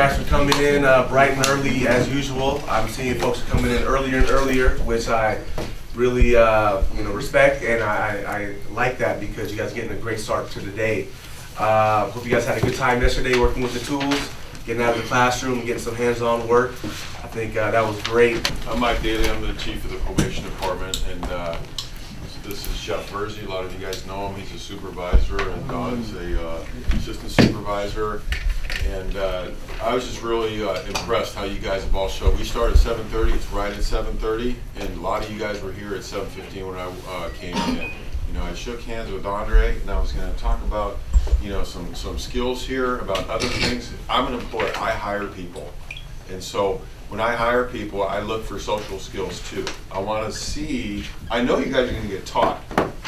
guys for coming in bright and early as usual. I'm seeing folks coming in earlier and earlier, which I really respect, and I like that because you guys are getting a great start to the day. Hope you guys had a good time yesterday working with the tools, getting out of the classroom, getting some hands-on work. I think that was great. I'm Mike Daly. I'm the chief of the probation department, and this is Chef Verzi. A lot of you guys know him. He's a supervisor, and Don is a assistant supervisor. And I was just really impressed how you guys have all showed. We started at 7:30. It's right at 7:30, and a lot of you guys were here at 7:15 when I came in. You know, I shook hands with Andre, and I was going to talk about, some skills here, about other things. I'm an employer. I hire people, and so when I hire people, I look for social skills too. I want to see. I know you guys are going to get taught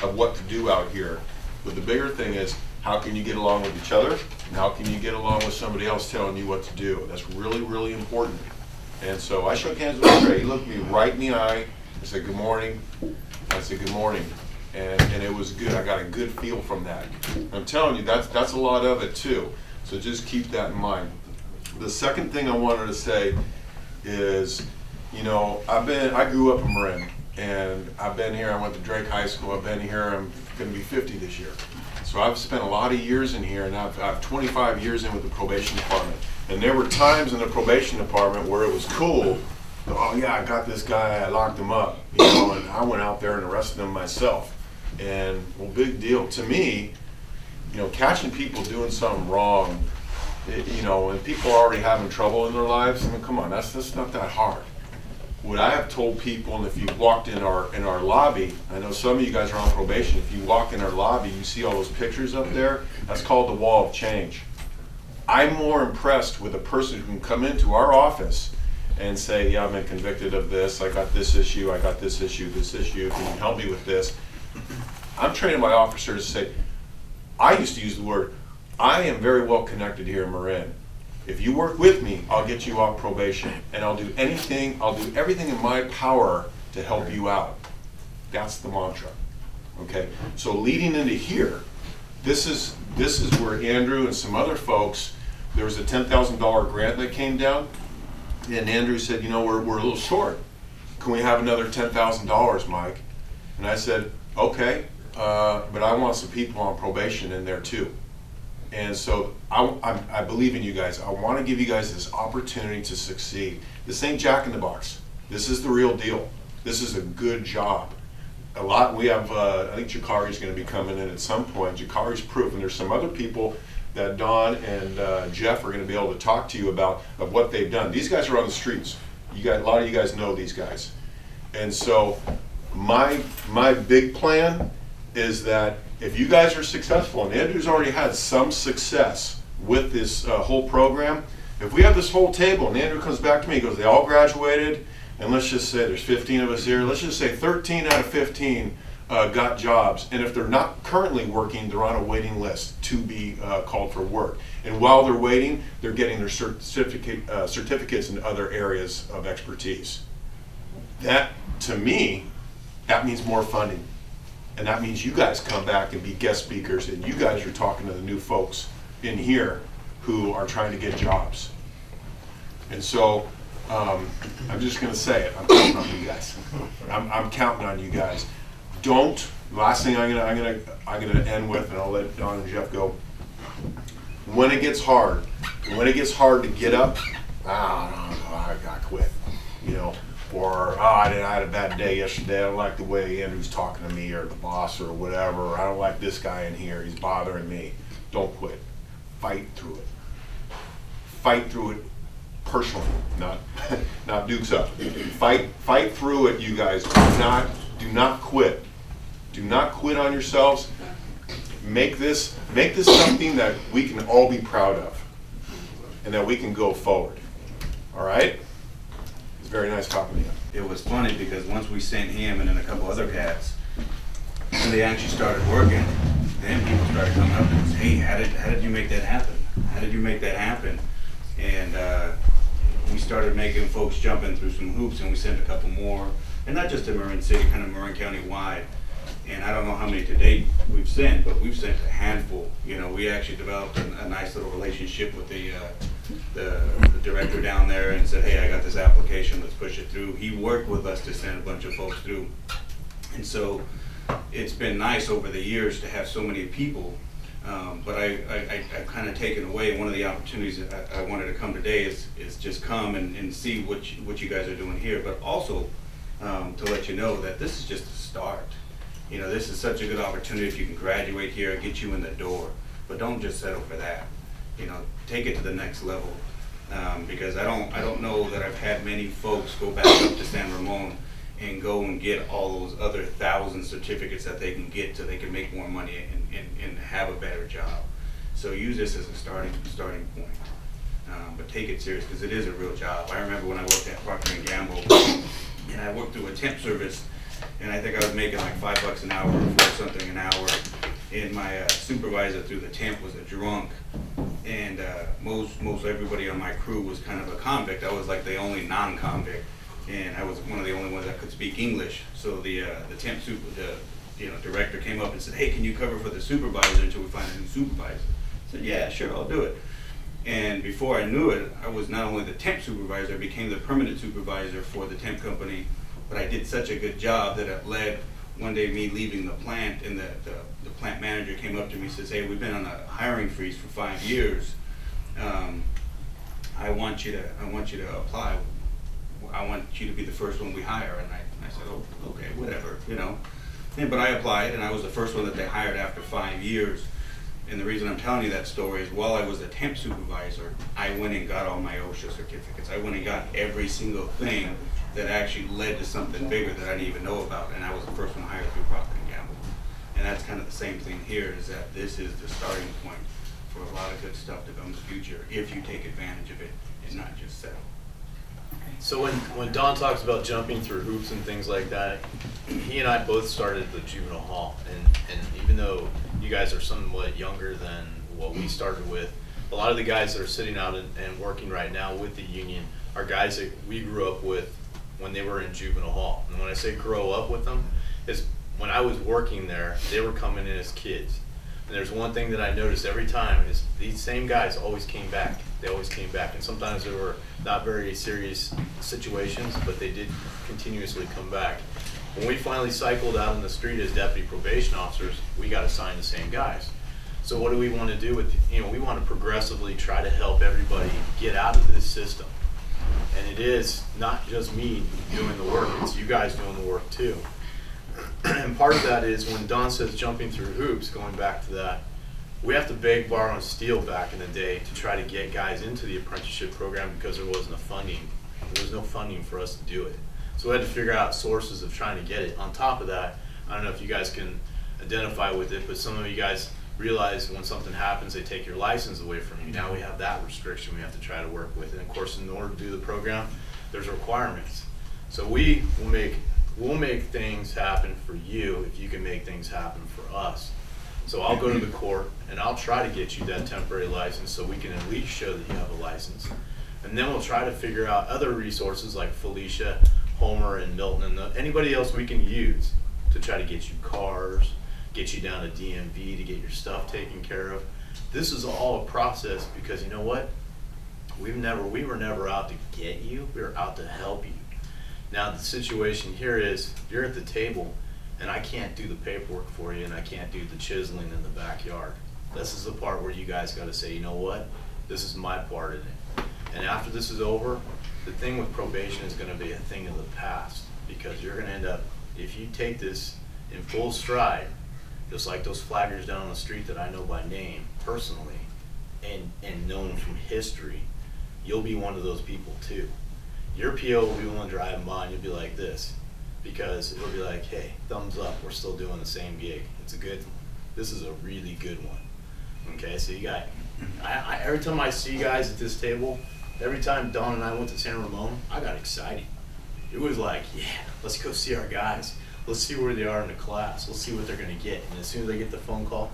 of what to do out here, but the bigger thing is, how can you get along with each other? And how can you get along with somebody else telling you what to do? That's really, really important. And so I shook hands with Andre. He looked me right in the eye. I said, "Good morning." I said, "Good morning." And it was good. I got a good feel from that. I'm telling you, that's a lot of it too. So just keep that in mind. The second thing I wanted to say is, I grew up in Marin, and I've been here. I went to Drake High School. I've been here. I'm going to be 50 this year. So I've spent a lot of years in here, and I've 25 years in with the probation department. And there were times in the probation department where it was cool. Oh yeah, I got this guy, I locked him up, and I went out there and arrested him myself. And well, big deal to me, catching people doing something wrong, when people are already having trouble in their lives. I mean, come on, that's not that hard. What I have told people, and if you walked in our lobby, I know some of you guys are on probation. If you walk in our lobby, you see all those pictures up there. That's called the wall of change. I'm more impressed with a person who can come into our office and say, "Yeah, I've been convicted of this. I got this issue. I got this issue. This issue. Can you help me with this?" I'm training my officers to say, I used to use the word, "I am very well connected here in Marin. If you work with me, I'll get you off probation, and I'll do everything in my power to help you out." That's the mantra. Okay? So leading into here, this is where Andrew and some other folks, there was a $10,000 grant that came down, and Andrew said, we're a little short. Can we have another $10,000, Mike? And I said, okay, but I want some people on probation in there too. And so I believe in you guys. I want to give you guys this opportunity to succeed. This ain't Jack in the Box. This is the real deal. This is a good job. We have, I think Jakari's going to be coming in at some point. Jakari's proof. And there's some other people that Don and Jeff are going to be able to talk to you about of what they've done. These guys are on the streets. A lot of you guys know these guys. And so my big plan is that if you guys are successful, and Andrew's already had some success with this whole program, if we have this whole table and Andrew comes back to me, he goes, "They all graduated, and let's just say there's 15 of us here, let's just say 13 out of 15 got jobs, and if they're not currently working, they're on a waiting list to be called for work. And while they're waiting, they're getting their certificates in other areas of expertise." That, to me, that means more funding. And that means you guys come back and be guest speakers, and you guys are talking to the new folks in here who are trying to get jobs. And so I'm just going to say it. I'm counting on you guys. I'm counting on you guys. Last thing I'm gonna end with, and I'll let Don and Jeff go. When it gets hard to get up, I quit. Or I had a bad day yesterday. I don't like the way Andrew's talking to me, or the boss, or whatever. I don't like this guy in here. He's bothering me. Don't quit. Fight through it. Fight through it personally, not dukes up. Fight through it, you guys. Do not quit. Do not quit on yourselves. Make this something that we can all be proud of, and that we can go forward. All right? It's very nice talking to you. It was funny because once we sent him and then a couple other cats, when they actually started working, then people started coming up to us, "Hey, how did you make that happen? How did you make that happen?" And we started making folks jumping through some hoops, and we sent a couple more, and not just in Marin City, kind of Marin County wide. And I don't know how many to date we've sent, but we've sent a handful. We actually developed a nice little relationship with the director down there and said, hey, I got this application, let's push it through. He worked with us to send a bunch of folks through. And so it's been nice over the years to have so many people, but I've kind of taken away. One of the opportunities that I wanted to come today is just come and see what you guys are doing here, but also to let you know that this is just the start. You know, this is such a good opportunity if you can graduate here, get you in the door, but don't just settle for that. You know, take it to the next level, because I don't know that I've had many folks go back up to San Ramon and go and get all those other 1,000 certificates that they can get so they can make more money and have a better job. So use this as a starting point, but take it serious because it is a real job. I remember when I worked at Procter & Gamble and I worked through a temp service, and I think I was making like $5 an hour or $4 something an hour, and my supervisor through the temp was a drunk, and most everybody on my crew was kind of a convict. I was like the only non-convict, and I was one of the only ones that could speak English. So the temp director came up and said, hey, can you cover for the supervisor until we find a new supervisor? I said, yeah, sure, I'll do it. And before I knew it, I was not only the temp supervisor, I became the permanent supervisor for the temp company. But I did such a good job that it led one day me leaving the plant, and the plant manager came up to me and says, hey, we've been on a hiring freeze for 5 years. I want you to apply. I want you to be the first one we hire. And I said, oh, okay, whatever, you know. But I applied, and I was the first one that they hired after 5 years. And the reason I'm telling you that story is while I was a temp supervisor, I went and got all my OSHA certificates. I went and got every single thing that actually led to something bigger that I didn't even know about, and I was the first one hired through Procter & Gamble. And that's kind of the same thing here, is that this is the starting point for a lot of good stuff to come in the future if you take advantage of it and not just settle. So when Don talks about jumping through hoops and things like that, he and I both started at the juvenile hall, and even though you guys are somewhat younger than what we started with, a lot of the guys that are sitting out and working right now with the union are guys that we grew up with when they were in juvenile hall. And when I say grow up with them, is when I was working there, they were coming in as kids. And there's one thing that I noticed every time is these same guys always came back. They always came back. And sometimes they were not very serious situations, but they did continuously come back. When we finally cycled out in the street as deputy probation officers, we got assigned the same guys. So what do we want to do with, we want to progressively try to help everybody get out of this system. And it is not just me doing the work, it's you guys doing the work too. And part of that is when Don says jumping through hoops, going back to that, we have to beg, borrow, and steal back in the day to try to get guys into the apprenticeship program because there wasn't there was no funding for us to do it. So we had to figure out sources of trying to get it. On top of that, I don't know if you guys can identify with it, but some of you guys realize when something happens, they take your license away from you. Now we have that restriction we have to try to work with. And of course, in order to do the program, there's requirements. So we'll make things happen for you if you can make things happen for us. So I'll go to the court and I'll try to get you that temporary license so we can at least show that you have a license. And then we'll try to figure out other resources like Felicia, Homer, and Milton, and anybody else we can use to try to get you cars, get you down to DMV to get your stuff taken care of. This is all a process because you know what? We were never out to get you, we were out to help you. Now the situation here is you're at the table and I can't do the paperwork for you and I can't do the chiseling in the backyard. This is the part where you guys got to say, you know what? This is my part in it. And after this is over, the thing with probation is going to be a thing of the past because you're going to end up, if you take this in full stride, just like those flaggers down on the street that I know by name personally and known from history, you'll be one of those people too. Your PO will be one driving by and you'll be like this because it'll be like, hey, thumbs up, we're still doing the same gig. It's a good one. This is a really good one. Okay, so you got, every time I see guys at this table, every time Don and I went to San Ramon, I got excited. It was like, yeah, let's go see our guys. Let's see where they are in the class. Let's see what they're gonna get. And as soon as I get the phone call,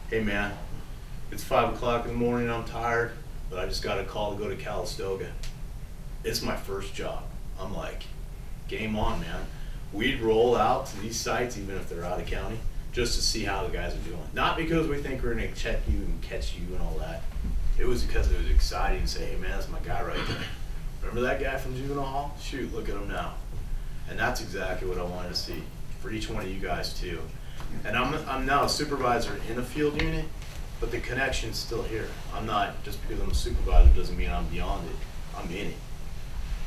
hey man, it's 5 o'clock in the morning, I'm tired, but I just got a call to go to Calistoga. It's my first job. I'm like, game on, man. We'd roll out to these sites, even if they're out of county, just to see how the guys are doing. Not because we think we're gonna check you and catch you and all that. It was because it was exciting to say, hey man, that's my guy right there. remember that guy from juvenile hall? Shoot, look at him now. And that's exactly what I wanted to see for each one of you guys too. And I'm now a supervisor in a field unit, but the connection's still here. I'm not, just because I'm a supervisor doesn't mean I'm beyond it. I'm in it.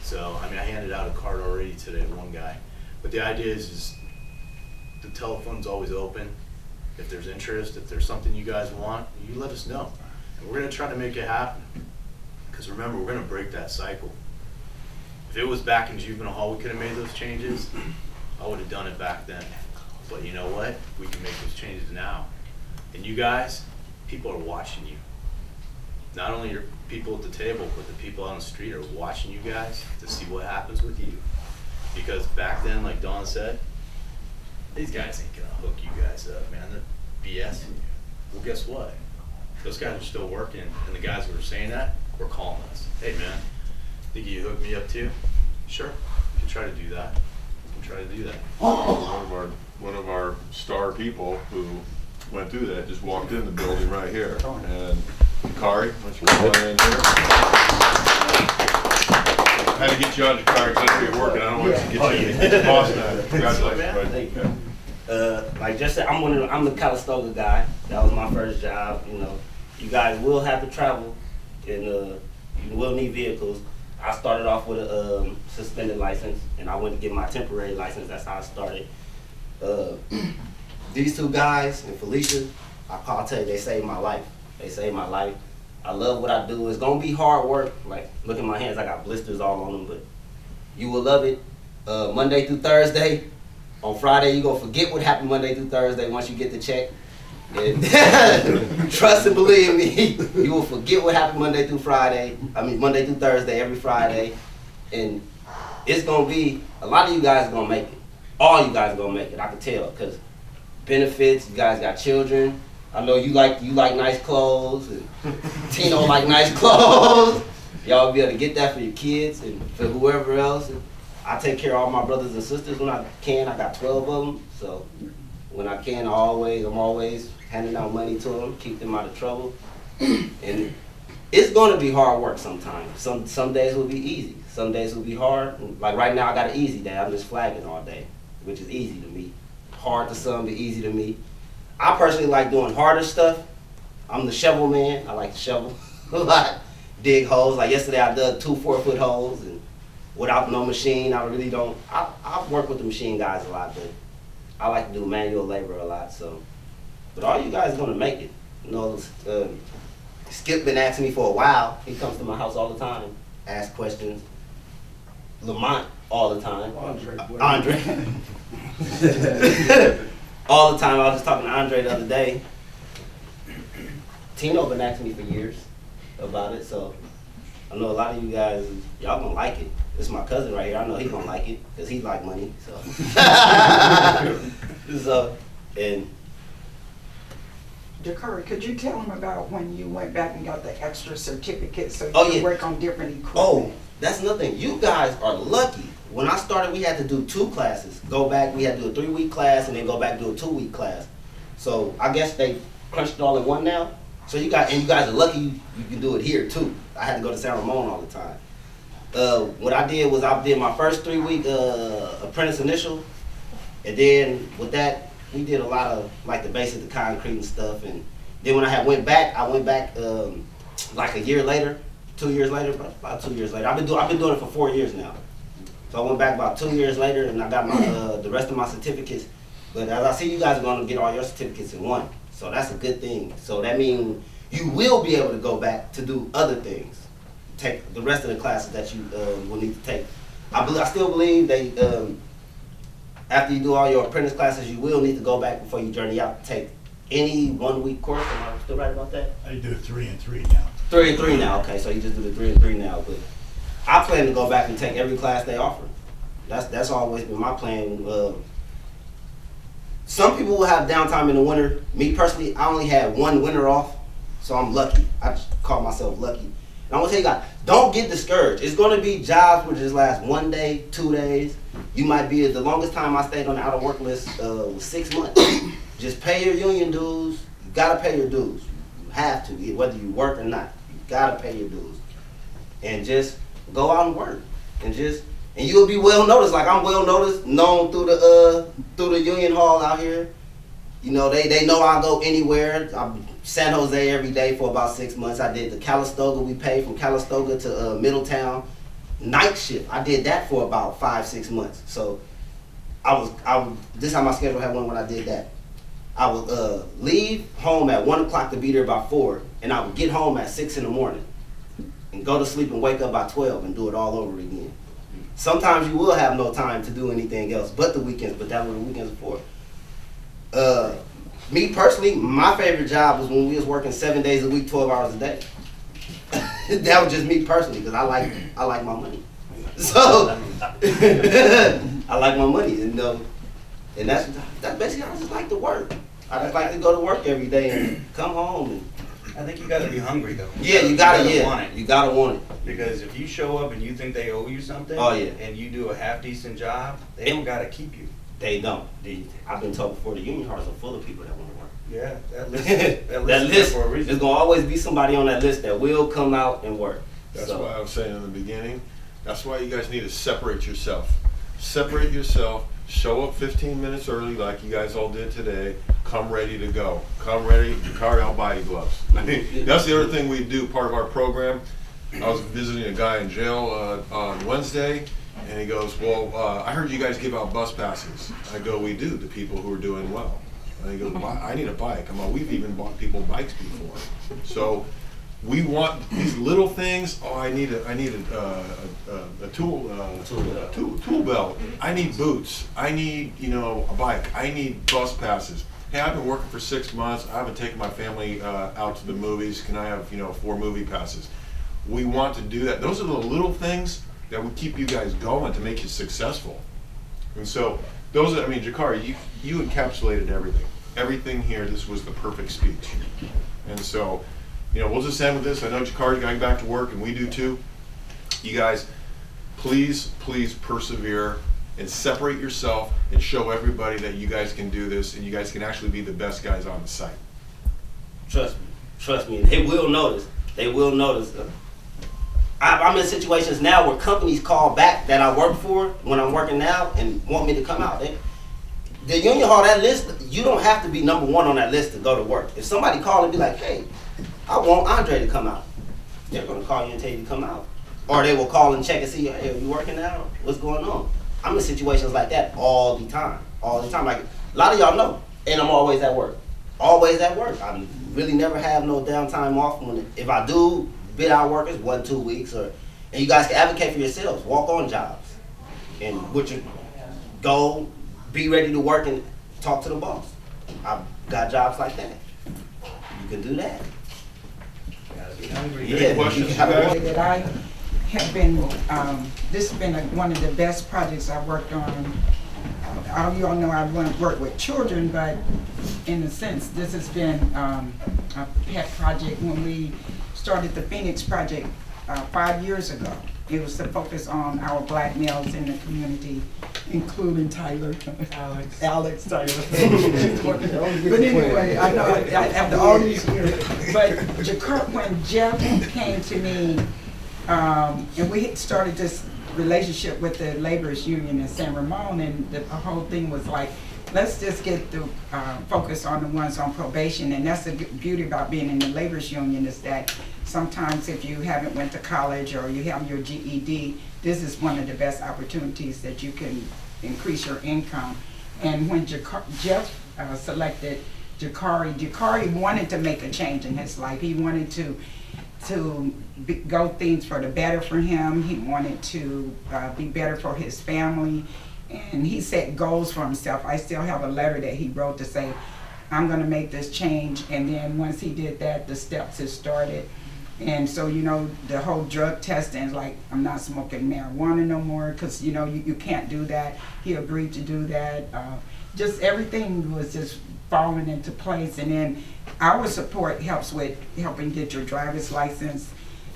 So, I mean, I handed out a card already today to one guy. But the idea is the telephone's always open. If there's interest, if there's something you guys want, you let us know. And we're gonna try to make it happen. Because remember, we're gonna break that cycle. If it was back in juvenile hall, we could have made those changes. I would have done it back then. But you know what? We can make those changes now. And you guys, people are watching you. Not only your people at the table, but the people on the street are watching you guys to see what happens with you. Because back then, like Dawn said, these guys ain't gonna hook you guys up, man. They're BSing you. Well, guess what? Those guys are still working, and the guys who are saying that were calling us. Hey, man, think you hook me up too? Sure, we can try to do that. We can try to do that. One of our star people who went through that just walked in the building right here. And Kari, why don't you come on in here? I had to get you out of the car because I know you're working. I don't want to get you into Boston. Congratulations, buddy. Thank you. Like just said, I'm the Calistoga guy. That was my first job. You know, you guys will have to travel, and you will need vehicles. I started off with a suspended license, and I went to get my temporary license. That's how I started. These two guys and Felicia, I'll tell you, they saved my life. They saved my life. I love what I do. It's gonna be hard work. Like, look at my hands, I got blisters all on them, but you will love it. Monday through Thursday. On Friday, you're gonna forget what happened Monday through Thursday once you get the check. And trust and believe me, you will forget what happened Monday through Thursday, every Friday. And it's gonna be, a lot of you guys are gonna make it. All you guys are gonna make it, I can tell, because benefits, you guys got children. I know you like nice clothes, and Tino like nice clothes. Y'all be able to get that for your kids and for whoever else. And I take care of all my brothers and sisters when I can. I got 12 of them, so when I can, I'm always handing out money to them, keep them out of trouble. And it's gonna be hard work sometimes. Some days will be easy, some days will be hard. Like right now, I got an easy day. I'm just flagging all day, which is easy to me. Hard to some, but easy to me. I personally like doing harder stuff. I'm the shovel man. I like to shovel a lot, dig holes. Like yesterday, I dug 2 4-foot holes, and without no machine, I really don't. I work with the machine guys a lot, but I like to do manual labor a lot. So, but all you guys are gonna make it. You know, Skip been asking me for a while. He comes to my house all the time, ask questions. Lamont all the time. Andre. All the time. I was just talking to Andre the other day. Tino been asking me for years about it, so I know a lot of you guys, y'all gonna like it. This is my cousin right here. I know he gonna like it because he like money. So, and DeCurry, could you tell him about when you went back and got the extra certificates so you Oh, could yeah. work on different equipment? oh, that's nothing. You guys are lucky. When I started, we had to do 2 classes. Go back, we had to do a 3-week class, and then go back and do a 2-week class. So I guess they crunched it all in one now. So you guys are lucky you can do it here too. I had to go to San Ramon all the time. What I did was I did my first 3-week apprentice initial, and then with that we did a lot of like the basic, the concrete and stuff. And then when I went back like a year later, 2 years later, about 2 years later. I've been doing it for 4 years now. So I went back about 2 years later, and I got my the rest of my certificates. But as I see, you guys are going to get all your certificates in one, so that's a good thing. So that means you will be able to go back to do other things, take the rest of the classes that you will need to take. I still believe they after you do all your apprentice classes, you will need to go back before you journey out to take any 1-week course. Am I still right about that? I do 3 and 3 now. 3 and 3 now. Okay, so you just do the 3 and 3 now, but I plan to go back and take every class they offer. That's always been my plan. Some people will have downtime in the winter. Me personally, I only had 1 winter off, so I'm lucky. I just call myself lucky. And I'm gonna tell you guys, don't get discouraged. It's gonna be jobs which just last 1 day, 2 days. You might be, the longest time I stayed on the out of work list was 6 months. Just pay your union dues. You gotta pay your dues. You have to, whether you work or not. You gotta pay your dues. And just go out and work and you'll be well noticed. Like I'm well noticed, known through the union hall out here. You know, they know I'll go anywhere. I'm San Jose every day for about 6 months. I did the Calistoga. We paid from Calistoga to Middletown. Night shift. I did that for about 5-6 months. So this is how my schedule had went when I did that. I would leave home at 1 o'clock to be there by 4, and I would get home at 6 in the morning and go to sleep and wake up by 12 and do it all over again. Sometimes you will have no time to do anything else but the weekends, but that's what the weekends are for. Me personally, my favorite job was when we was working 7 days a week, 12 hours a day. That was just me personally, because I like my money. So I like my money, and that's basically I just like to work. I just like to go to work every day and come home. And I think you gotta be hungry though. yeah, you gotta want it. You gotta want it. Because if you show up and you think they owe you something, Oh, yeah. and you do a half decent job, they don't gotta keep you. They don't. I've been told before, the union halls are full of people that want to work. Yeah, that list. That is list, there for a reason. there's gonna always be somebody on that list that will come out and work. That's So, why I was saying in the beginning, that's why you guys need to separate yourself. Separate yourself, show up 15 minutes early like you guys all did today, come ready to go. Come ready, Jakari, I'll buy you gloves. I mean, that's the other thing we do, part of our program. I was visiting a guy in jail on Wednesday, and he goes, well, I heard you guys give out bus passes. I go, we do, to people who are doing well. And he goes, well, I need a bike. Come on, we've even bought people bikes before. So we want these little things. Oh, I need a tool belt. I need boots. I need, a bike. I need bus passes. Hey, I've been working for 6 months. I haven't taken my family out to the movies. Can I have 4 movie passes? We want to do that. Those are the little things that would keep you guys going to make you successful. And so Jakari, you encapsulated everything. Everything here, this was the perfect speech. And so, we'll just end with this. I know Jakari's going back to work, and we do too. You guys, please persevere and separate yourself and show everybody that you guys can do this and you guys can actually be the best guys on the site. Trust me, they will notice. They will notice. I'm in situations now where companies call back that I work for when I'm working now and want me to come out. The union hall, that list, you don't have to be number 1 on that list to go to work. If somebody call and be like, hey, I want Andre to come out, they're going to call you and tell you to come out. Or they will call and check and see, hey, are you working now? What's going on? I'm in situations like that all the time. Like a lot of y'all know, and I'm always at work. Always at work. I really never have no downtime off. If I do bid out workers 1-2 weeks, and you guys can advocate for yourselves, walk on jobs, and go be ready to work and talk to the boss. I've got jobs like that. You can do that. Gotta be hungry. Any questions, you guys? That I have been, this has been one of the best projects I've worked on. All you all know I work with children, but in a sense, this has been a pet project. When we started the Phoenix Project 5 years ago, it was to focus on our black males in the community, including Tyler. Alex Tyler. But anyway, I know after all these years. But when Jeff came to me, and we had started this relationship with the laborers union in San Ramon, and the whole thing was like, let's just get the focus on the ones on probation. And that's the beauty about being in the laborers union, is that sometimes if you haven't went to college or you have your GED, this is one of the best opportunities that you can increase your income. And when Jeff selected Jakari wanted to make a change in his life. He wanted to go things for the better for him. He wanted to be better for his family. And he set goals for himself. I still have a letter that he wrote to say, I'm gonna make this change. And then once he did that, the steps had started. And so, the whole drug testing, like, I'm not smoking marijuana no more, because, you can't do that. He agreed to do that. Just everything was just falling into place. And then our support helps with helping get your driver's license.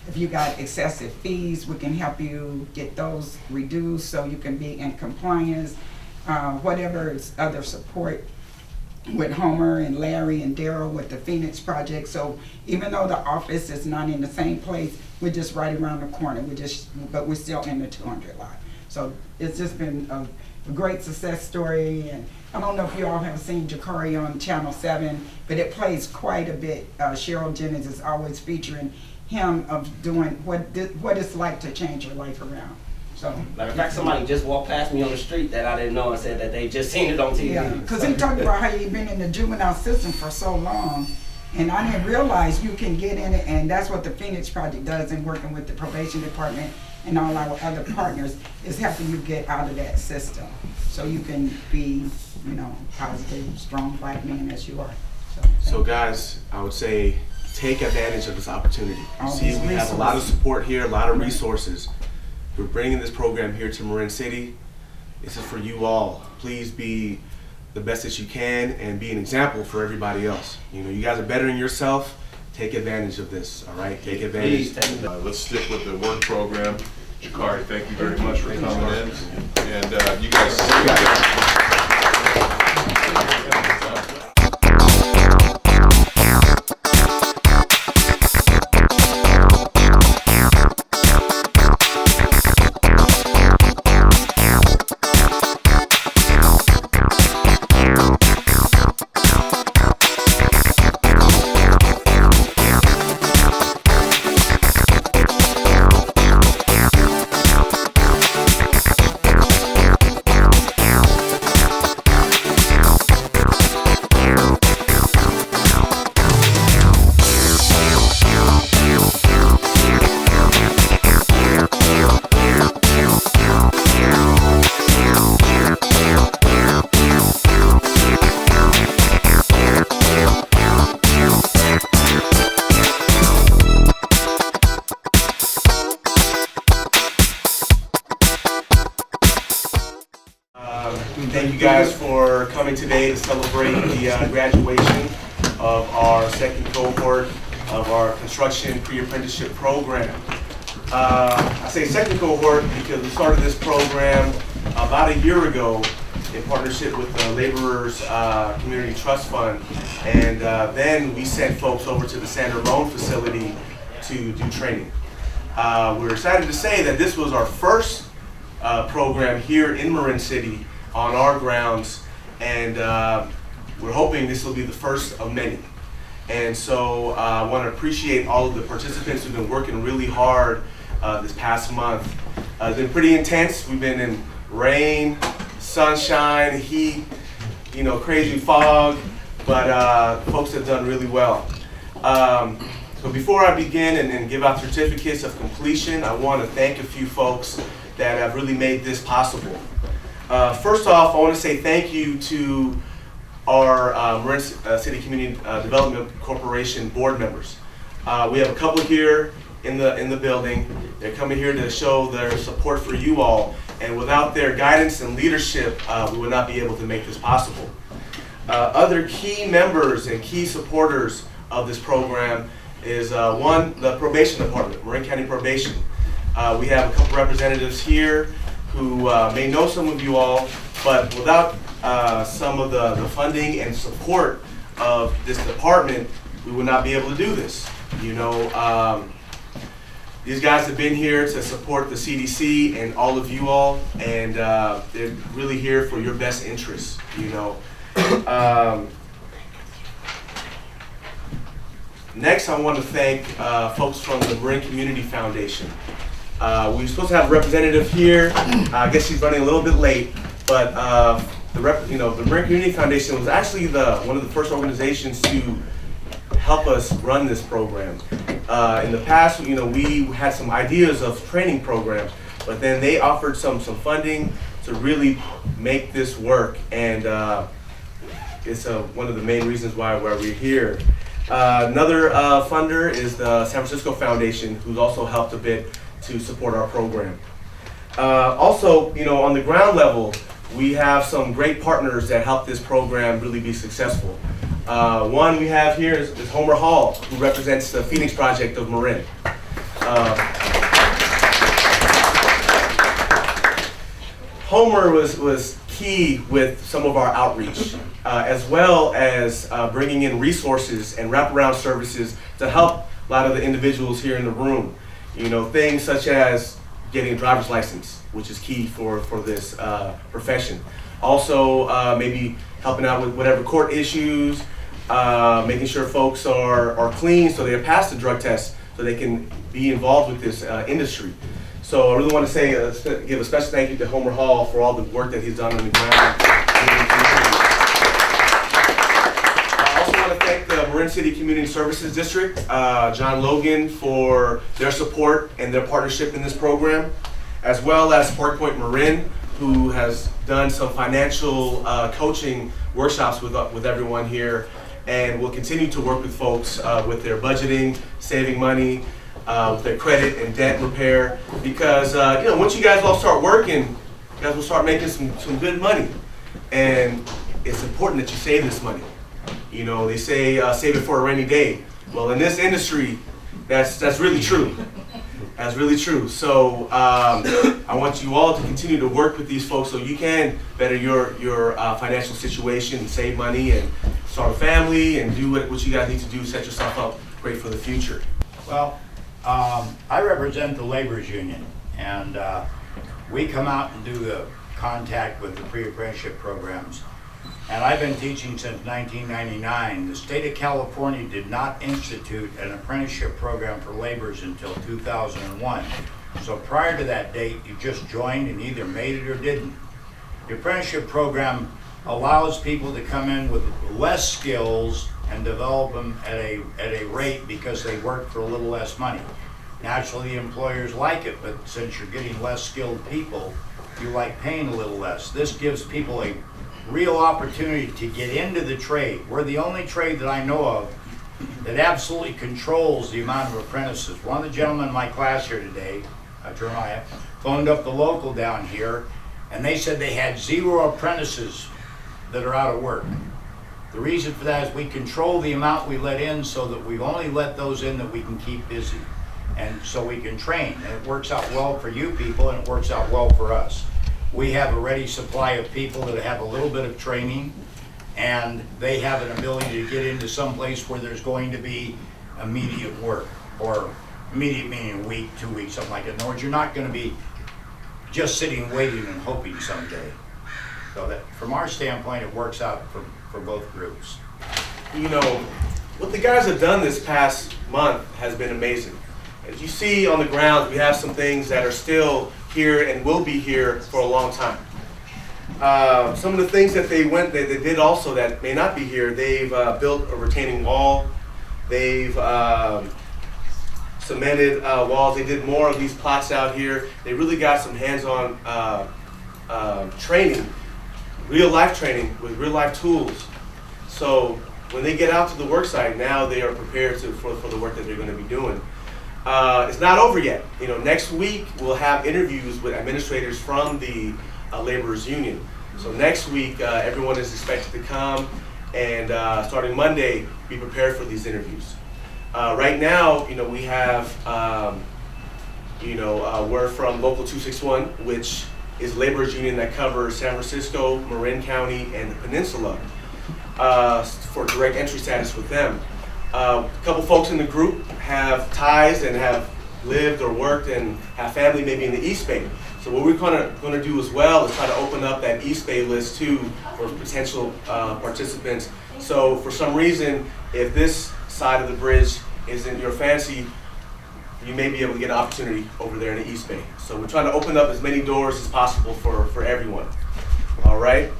If you got excessive fees, we can help you get those reduced so you can be in compliance. Whatever other support with Homer and Larry and Daryl with the Phoenix Project. So even though the office is not in the same place, we're just right around the corner. But we're still in the 200 lot. So it's just been a great success story. And I don't know if you all have seen Jakari on Channel 7, but it plays quite a bit. Cheryl Jennings is always featuring him of doing what it's like to change your life around. So, matter of fact, somebody just walked past me on the street that I didn't know and said that they just seen it on TV. yeah, because he talked about how you've been in the juvenile system for so long, and I didn't realize you can get in it, and that's what the Phoenix Project does in working with the probation department and all our other partners, is helping you get out of that system so you can be, you know, positive, strong black men as you are. So guys, I would say take advantage of this opportunity. All See, these we have a lot of resources. support here, a lot of resources. We're bringing this program here to Marin City. This is for you all. Please be the best that you can and be an example for everybody else. You know, you guys are bettering yourself. Take advantage of this, all right? Take advantage. Please take it. Let's stick with the work program. Jakari, thank you very much for coming in. And you guys. Thank you guys for coming today to celebrate the graduation of our second cohort of our construction pre-apprenticeship program. I say second cohort because we started this program about a year ago in partnership with the Laborers Community Trust Fund, and then we sent folks over to the San Ramon facility to do training. We're excited to say that this was our first program here in Marin City on our grounds, and we're hoping this will be the first of many. And so I want to appreciate all of the participants who've been working really hard this past month. It's been pretty intense. We've been in rain, sunshine, heat, you know, crazy fog, but folks have done really well. So before I begin and give out certificates of completion, I want to thank a few folks that have really made this possible. First off, I want to say thank you to our Marin City Community Development Corporation board members. We have a couple here in the building. They're coming here to show their support for you all, and without their guidance and leadership, we would not be able to make this possible. Other key members and key supporters of this program is one, the probation department, Marin County Probation. We have a couple representatives here who may know some of you all, but without some of the funding and support of this department, we would not be able to do this. You know, these guys have been here to support the CDC and all of you all, and they're really here for your best interests, you know. Next, I want to thank folks from the Marin Community Foundation. We were supposed to have a representative here. I guess she's running a little bit late, but the Marin Community Foundation was actually one of the first organizations to help us run this program. In the past, you know, we had some ideas of training programs, but then they offered some funding to really make this work, and it's one of the main reasons why we're here. Another funder is the San Francisco Foundation, who's also helped a bit to support our program. Also, you know, on the ground level, we have some great partners that help this program really be successful. One we have here is Homer Hall, who represents the Phoenix Project of Marin. Homer was key with some of our outreach, as well as bringing in resources and wraparound services to help a lot of the individuals here in the room. You know, things such as getting a driver's license, which is key for this profession. Also, maybe helping out with whatever court issues, making sure folks are clean so they're past the drug test so they can be involved with this industry. So I really want to say, give a special thank you to Homer Hall for all the work that he's done on the ground. I also want to thank the Marin City Community Services District, John Logan, for their support and their partnership in this program, as well as Park Point Marin, who has done some financial coaching workshops with everyone here, and will continue to work with folks with their budgeting, saving money, with their credit and debt repair, because you know, once you guys all start working, you guys will start making some good money, and it's important that you save this money. You know, they say save it for a rainy day. Well, in this industry, that's really true. That's really true. So I want you all to continue to work with these folks so you can better your financial situation, save money, and start a family, and do what you guys need to do to set yourself up great for the future. Well, I represent the laborers union, and we come out and do the contact with the pre-apprenticeship programs. And I've been teaching since 1999. The state of California did not institute an apprenticeship program for laborers until 2001. So prior to that date, you just joined and either made it or didn't. The apprenticeship program allows people to come in with less skills and develop them at a rate because they work for a little less money. Naturally, employers like it, but since you're getting less skilled people, you like paying a little less. This gives people a real opportunity to get into the trade. We're the only trade that I know of that absolutely controls the amount of apprentices. One of the gentlemen in my class here today, Jeremiah, phoned up the local down here, and they said they had 0 apprentices that are out of work. The reason for that is we control the amount we let in so that we only let those in that we can keep busy. And so we can train, and it works out well for you people, and it works out well for us. We have a ready supply of people that have a little bit of training, and they have an ability to get into some place where there's going to be immediate work, or immediate meaning a week, 2 weeks, something like that. In other words, you're not going to be just sitting waiting and hoping someday. So that, from our standpoint, it works out for both groups. You know, what the guys have done this past month has been amazing. As you see on the ground, we have some things that are still here and will be here for a long time. Some of the things that they did also that may not be here, they've built a retaining wall, they've cemented walls, they did more of these plots out here. They really got some hands-on training, real life training with real life tools. So when they get out to the work site, now they are prepared for the work that they're going to be doing. It's not over yet. You know, next week we'll have interviews with administrators from the laborers union. So next week everyone is expected to come and starting Monday be prepared for these interviews. Right now, you know, we have word from Local 261, which is a laborers union that covers San Francisco, Marin County, and the Peninsula, for direct entry status with them. A couple folks in the group have ties and have lived or worked and have family maybe in the East Bay. So what we're going to do as well is try to open up that East Bay list too for potential participants. So for some reason, if this side of the bridge isn't your fancy, you may be able to get an opportunity over there in the East Bay. So we're trying to open up as many doors as possible for everyone. All right.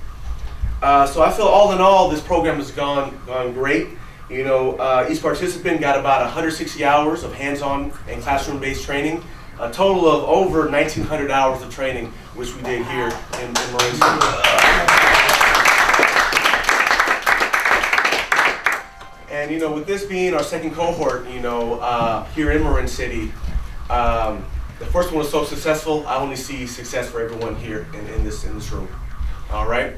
So I feel all in all, this program has gone great. You know, each participant got about 160 hours of hands-on and classroom-based training, a total of over 1,900 hours of training, which we did here in Marin City. And you know, with this being our second cohort, you know, here in Marin City, the first one was so successful. I only see success for everyone here in this room. All right.